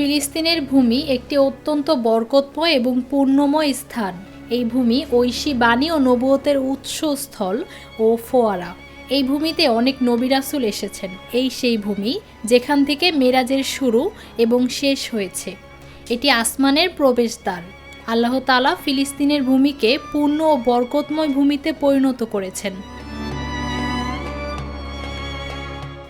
ফিলিস্তিনের ভূমি একটি অত্যন্ত বরকতময় এবং পুণ্যময় স্থান। এই ভূমি ঐশী বাণী ও নবুয়তের উৎসস্থল ও ফোয়ারা। এই ভূমিতে অনেক নবী রাসূল এসেছেন। এই সেই ভূমি যেখান থেকে মেরাজের শুরু এবং শেষ হয়েছে। এটি আসমানের প্রবেশদ্বার। আল্লাহ তাআলা ফিলিস্তিনের ভূমিকে পূর্ণ ও বরকতময় ভূমিতে পরিণত করেছেন।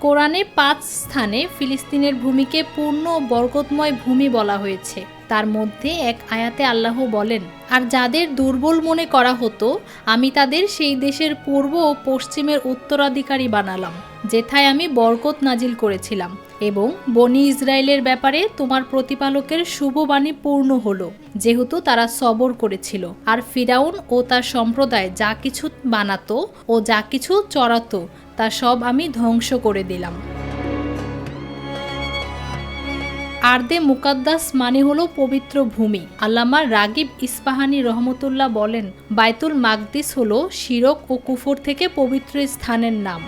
কোরআনে ৫ স্থানে ফিলিস্তিনের ভূমিকে পূর্ণ ও বরকতময় ভূমি বলা হয়েছে। তার মধ্যে এক আয়াতে আল্লাহ বলেন, আর যাদের দুর্বল মনে করা হতো আমি তাদের সেই দেশের পূর্ব ও পশ্চিমের উত্তরাধিকারী বানালাম, যেথায় আমি বরকত নাজিল করেছিলাম, এবং বনি ইসরায়েলের ব্যাপারে তোমার প্রতিপালকের শুভবাণী পূর্ণ হলো, যেহেতু তারা সবর করেছিল। আর ফিরাউন ও তার সম্প্রদায় যা কিছু বানাতো ও যা কিছু চড়াতো তা সব আমি ধ্বংস করে দিলাম। আরদে মুকাদ্দাস মানে হলো পবিত্র ভূমি। আল্লামা রাগিব ইস্পাহানি রহমতুল্লাহ বলেন, বাইতুল মাকদিস হলো শিরক ও কুফর থেকে পবিত্র স্থানের নাম।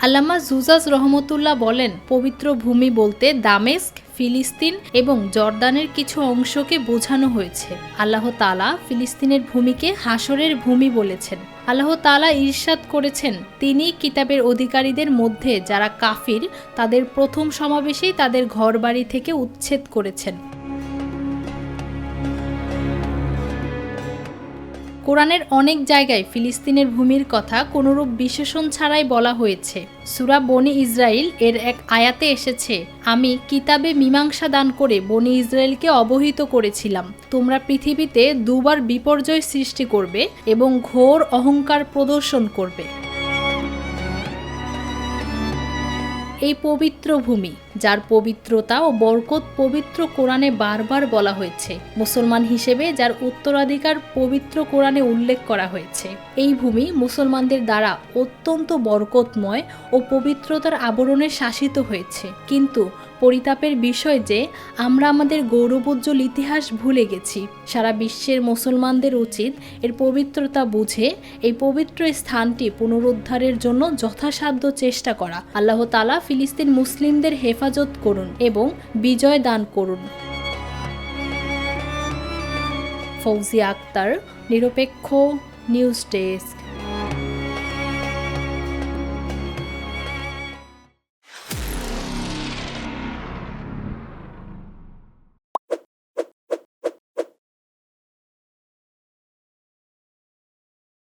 আল্লামা জুজাজ রহমতুল্লাহ বলেন, পবিত্র ভূমি বলতে দামেস্ক, ফিলিস্তিন এবং জর্দানের কিছু অংশকে বোঝানো হয়েছে। আল্লাহ তাআলা ফিলিস্তিনের ভূমিকে হাসরের ভূমি বলেছেন। আল্লাহ তাআলা ইরশাদ করেছেন, তিনি কিতাবের অধিকারীদের মধ্যে যারা কাফির তাদের প্রথম সমাবেশেই তাদের ঘরবাড়ি থেকে উচ্ছেদ করেছেন। কোরআনের অনেক জায়গায় ফিলিস্তিনের ভূমির কথা কোনরূপ বিশেষণ ছাড়াই বলা হয়েছে। সূরা বনি ইসরাইল এর এক আয়াতে এসেছে, আমি কিতাবে মীমাংসা দান করে বনি ইসরায়েলকে অবহিত করেছিলাম, তোমরা পৃথিবীতে দুবার বিপর্যয় সৃষ্টি করবে এবং ঘোর অহংকার প্রদর্শন করবে। এই পবিত্র ভূমি, যার পবিত্রতা ও বরকত পবিত্র কোরআনে বারবার বলা হয়েছে, মুসলমান হিসেবে যার উত্তরাধিকার পবিত্র কোরআনে উল্লেখ করা হয়েছে, এই ভূমি মুসলমানদের দ্বারা অত্যন্ত বরকতময় ও পবিত্রতার আবরণে শাসিত হয়েছে। কিন্তু পরিতাপের বিষয় যে আমরা আমাদের গৌরবোজ্জ্বল ইতিহাস ভুলে গেছি। সারা বিশ্বের মুসলমানদের উচিত এর পবিত্রতা বুঝে এই পবিত্র স্থানটি পুনরুদ্ধারের জন্য যথাসাধ্য চেষ্টা করা। আল্লাহ তাআলা ফিলিস্তিন মুসলিমদের হেফাজত করুন এবং বিজয় দান করুন। ফৌজিয়া আক্তার, নিরপেক্ষ নিউজ ডেস্ক।